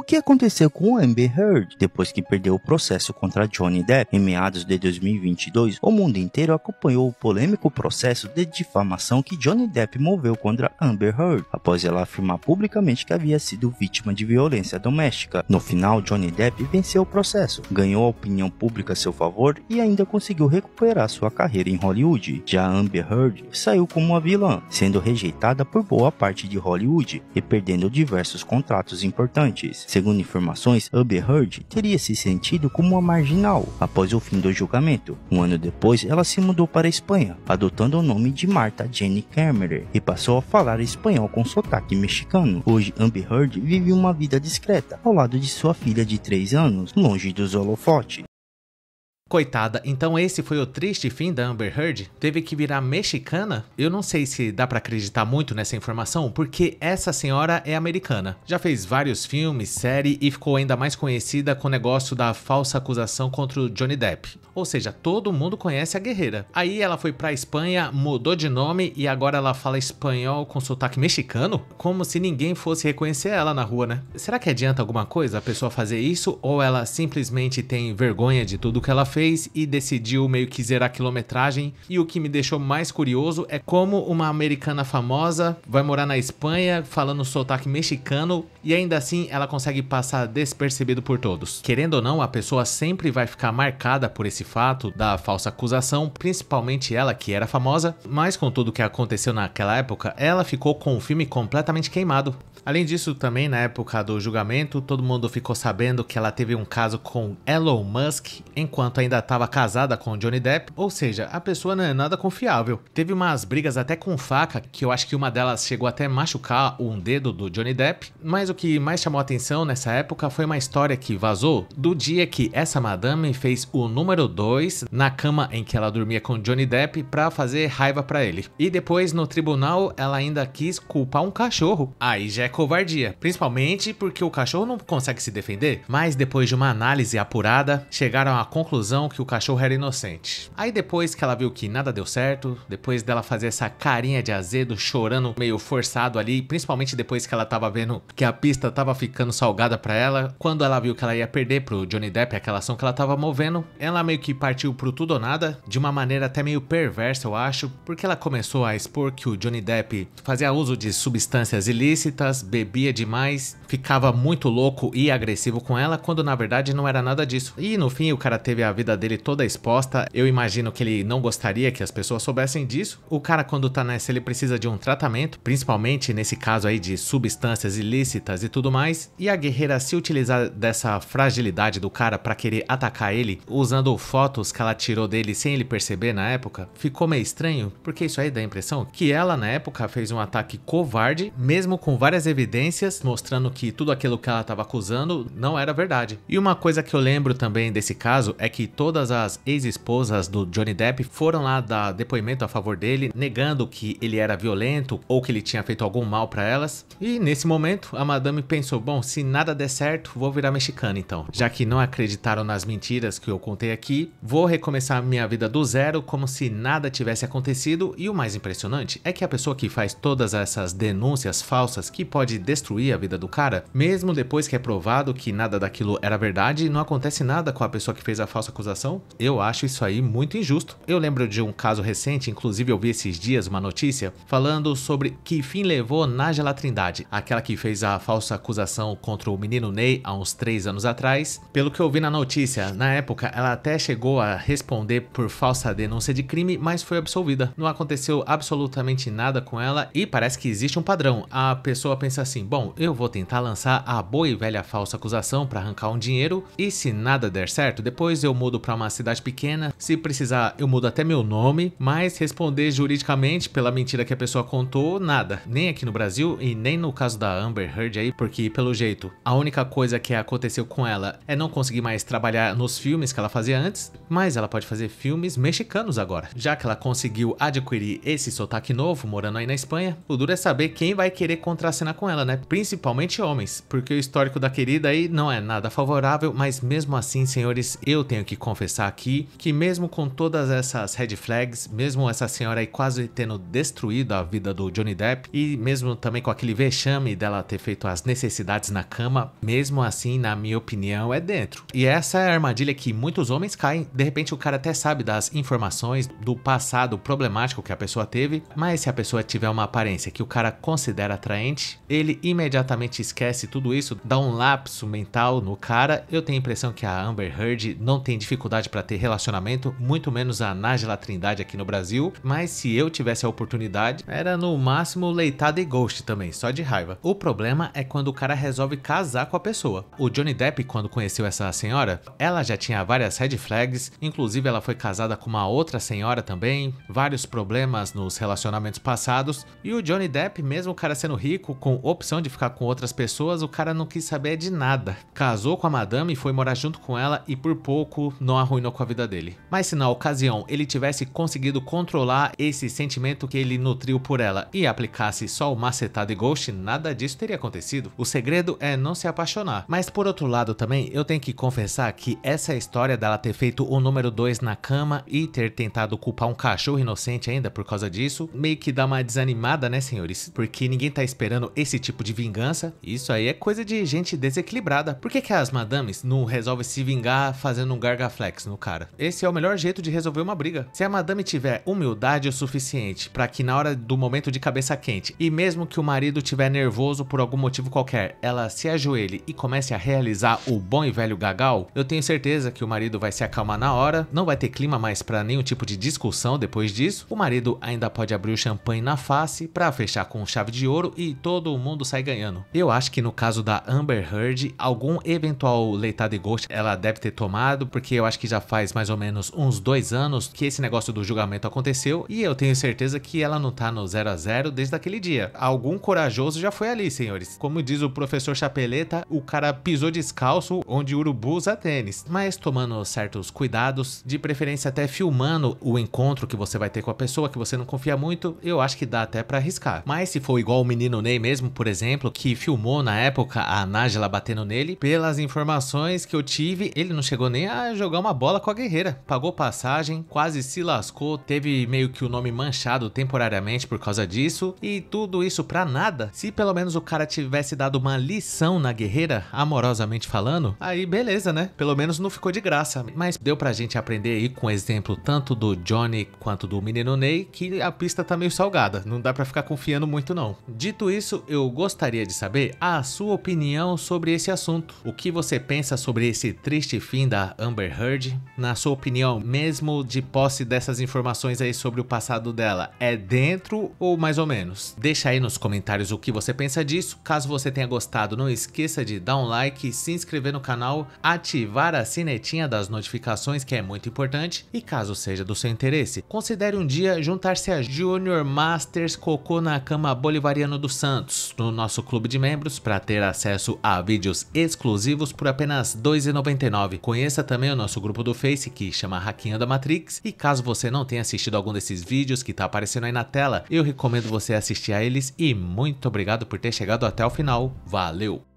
que aconteceu com Amber Heard depois que perdeu o processo contra Johnny Depp em meados de 2022? O mundo inteiro acompanhou o polêmico processo de difamação que Johnny Depp moveu contra Amber Heard, após ela afirmar publicamente que havia sido vítima de violência doméstica. No final, Johnny Depp venceu o processo, ganhou a opinião pública a seu favor e ainda conseguiu recuperar sua carreira em Hollywood. Já Amber Heard saiu como uma vilã, sendo rejeitada por boa parte de Hollywood e perdendo diversos contratos importantes. Segundo informações, Amber Heard teria se sentido como uma marginal após o fim do julgamento. Um ano depois, ela se mudou para a Espanha, adotando o nome de Marta Jenny Cameron, e passou a falar espanhol com sotaque mexicano. Hoje, Amber Heard vive uma vida discreta, ao lado de sua filha de 3 anos, longe dos holofotes. Coitada, então esse foi o triste fim da Amber Heard? Teve que virar mexicana? Eu não sei se dá pra acreditar muito nessa informação, porque essa senhora é americana. Já fez vários filmes, série e ficou ainda mais conhecida com o negócio da falsa acusação contra o Johnny Depp. Ou seja, todo mundo conhece a guerreira. Aí ela foi pra Espanha, mudou de nome e agora ela fala espanhol com sotaque mexicano? Como se ninguém fosse reconhecer ela na rua, né? Será que adianta alguma coisa a pessoa fazer isso, ou ela simplesmente tem vergonha de tudo que ela fez e decidiu meio que zerar a quilometragem? E o que me deixou mais curioso é como uma americana famosa vai morar na Espanha falando sotaque mexicano e ainda assim ela consegue passar despercebido por todos. Querendo ou não, a pessoa sempre vai ficar marcada por esse fato da falsa acusação, principalmente ela que era famosa, mas com tudo que aconteceu naquela época, ela ficou com o filme completamente queimado. Além disso, também na época do julgamento, todo mundo ficou sabendo que ela teve um caso com Elon Musk, enquanto ainda estava casada com Johnny Depp, ou seja, a pessoa não é nada confiável. Teve umas brigas até com faca, que eu acho que uma delas chegou até a machucar um dedo do Johnny Depp, mas o que mais chamou a atenção nessa época foi uma história que vazou do dia que essa madame fez o número 2 na cama em que ela dormia com Johnny Depp pra fazer raiva pra ele. E depois no tribunal ela ainda quis culpar um cachorro. Aí já é covardia, principalmente porque o cachorro não consegue se defender, mas depois de uma análise apurada, chegaram à conclusão que o cachorro era inocente. Aí depois que ela viu que nada deu certo, depois dela fazer essa carinha de azedo, chorando meio forçado ali, principalmente depois que ela tava vendo que a pista tava ficando salgada pra ela, quando ela viu que ela ia perder pro Johnny Depp aquela ação que ela tava movendo, ela meio que partiu pro tudo ou nada, de uma maneira até meio perversa, eu acho, porque ela começou a expor que o Johnny Depp fazia uso de substâncias ilícitas, bebia demais, ficava muito louco e agressivo com ela, quando na verdade não era nada disso. E no fim o cara teve a vida dele toda exposta. Eu imagino que ele não gostaria que as pessoas soubessem disso. O cara, quando tá nessa, ele precisa de um tratamento, principalmente nesse caso aí de substâncias ilícitas e tudo mais. E a guerreira se utilizar dessa fragilidade do cara pra querer atacar ele, usando fotos que ela tirou dele sem ele perceber na época, ficou meio estranho, porque isso aí dá a impressão que ela na época fez um ataque covarde, mesmo com várias evidências mostrando que tudo aquilo que ela estava acusando não era verdade. E uma coisa que eu lembro também desse caso é que todas as ex-esposas do Johnny Depp foram lá dar depoimento a favor dele, negando que ele era violento ou que ele tinha feito algum mal para elas. E nesse momento a madame pensou, bom, se nada der certo, vou virar mexicana então. Já que não acreditaram nas mentiras que eu contei aqui, vou recomeçar minha vida do zero como se nada tivesse acontecido. E o mais impressionante é que a pessoa que faz todas essas denúncias falsas, que pode destruir a vida do cara, mesmo depois que é provado que nada daquilo era verdade, não acontece nada com a pessoa que fez a falsa acusação. Eu acho isso aí muito injusto. Eu lembro de um caso recente, inclusive eu vi esses dias uma notícia falando sobre que fim levou Nájila Trindade, aquela que fez a falsa acusação contra o menino Ney há uns 3 anos atrás. Pelo que eu vi na notícia, na época ela até chegou a responder por falsa denúncia de crime, mas foi absolvida. Não aconteceu absolutamente nada com ela e parece que existe um padrão. A pessoa pensa assim, bom, eu vou tentar lançar a boa e velha falsa acusação para arrancar um dinheiro e se nada der certo, depois eu mudo para uma cidade pequena, se precisar eu mudo até meu nome, mas responder juridicamente pela mentira que a pessoa contou, nada. Nem aqui no Brasil e nem no caso da Amber Heard aí, porque pelo jeito a única coisa que aconteceu com ela é não conseguir mais trabalhar nos filmes que ela fazia antes, mas ela pode fazer filmes mexicanos agora, já que ela conseguiu adquirir esse sotaque novo morando aí na Espanha. O duro é saber quem vai querer contracenar com com ela, né? Principalmente homens, porque o histórico da querida aí não é nada favorável, mas mesmo assim, senhores, eu tenho que confessar aqui que mesmo com todas essas red flags, mesmo essa senhora aí quase tendo destruído a vida do Johnny Depp e mesmo também com aquele vexame dela ter feito as necessidades na cama, mesmo assim, na minha opinião, é dentro. E essa é a armadilha que muitos homens caem. De repente o cara até sabe das informações do passado problemático que a pessoa teve, mas se a pessoa tiver uma aparência que o cara considera atraente, ele imediatamente esquece tudo isso, dá um lapso mental no cara. Eu tenho a impressão que a Amber Heard não tem dificuldade para ter relacionamento, muito menos a Nájila Trindade aqui no Brasil, mas se eu tivesse a oportunidade, era no máximo leitada e ghost também, só de raiva. O problema é quando o cara resolve casar com a pessoa. O Johnny Depp, quando conheceu essa senhora, ela já tinha várias red flags, inclusive ela foi casada com uma outra senhora também, vários problemas nos relacionamentos passados, e o Johnny Depp, mesmo o cara sendo rico, com opção de ficar com outras pessoas, o cara não quis saber de nada. Casou com a madame e foi morar junto com ela e por pouco não arruinou com a vida dele. Mas se na ocasião ele tivesse conseguido controlar esse sentimento que ele nutriu por ela e aplicasse só o macetado e ghost, nada disso teria acontecido. O segredo é não se apaixonar. Mas por outro lado também, eu tenho que confessar que essa história dela ter feito o número 2 na cama e ter tentado culpar um cachorro inocente ainda por causa disso, meio que dá uma desanimada, né, senhores? Porque ninguém tá esperando esse tipo de vingança. Isso aí é coisa de gente desequilibrada. Por que as madames não resolvem se vingar fazendo um gargaflex no cara? Esse é o melhor jeito de resolver uma briga. Se a madame tiver humildade o suficiente para que na hora do momento de cabeça quente, e mesmo que o marido tiver nervoso por algum motivo qualquer, ela se ajoelhe e comece a realizar o bom e velho gagal, eu tenho certeza que o marido vai se acalmar na hora, não vai ter clima mais para nenhum tipo de discussão depois disso. O marido ainda pode abrir o champanhe na face para fechar com chave de ouro e todo mundo sai ganhando. Eu acho que no caso da Amber Heard, algum eventual leitado e ghost ela deve ter tomado, porque eu acho que já faz mais ou menos uns 2 anos que esse negócio do julgamento aconteceu e eu tenho certeza que ela não tá no 0 a 0 desde aquele dia. Algum corajoso já foi ali, senhores. Como diz o professor Chapeleta, o cara pisou descalço onde o urubu usa tênis. Mas tomando certos cuidados, de preferência até filmando o encontro que você vai ter com a pessoa que você não confia muito, eu acho que dá até pra arriscar. Mas se for igual o menino Ney mesmo, por exemplo, que filmou na época a Nájila batendo nele, pelas informações que eu tive, ele não chegou nem a jogar uma bola com a guerreira. Pagou passagem, quase se lascou, teve meio que o nome manchado temporariamente por causa disso, e tudo isso pra nada. Se pelo menos o cara tivesse dado uma lição na guerreira, amorosamente falando, aí beleza, né? Pelo menos não ficou de graça. Mas deu pra gente aprender aí com o exemplo tanto do Johnny quanto do menino Ney que a pista tá meio salgada, não dá pra ficar confiando muito não. Dito isso, eu gostaria de saber a sua opinião sobre esse assunto. O que você pensa sobre esse triste fim da Amber Heard? Na sua opinião, mesmo de posse dessas informações aí sobre o passado dela, é dentro ou mais ou menos? Deixa aí nos comentários o que você pensa disso. Caso você tenha gostado, não esqueça de dar um like, se inscrever no canal, ativar a sinetinha das notificações, que é muito importante, e caso seja do seu interesse, considere um dia juntar-se a Junior Masters Cocô na Cama Bolivariano dos Santos, no nosso clube de membros, para ter acesso a vídeos exclusivos por apenas R$ 2,99. Conheça também o nosso grupo do Face, que chama Hackinho da Matrix, e caso você não tenha assistido algum desses vídeos que tá aparecendo aí na tela, eu recomendo você assistir a eles, e muito obrigado por ter chegado até o final. Valeu!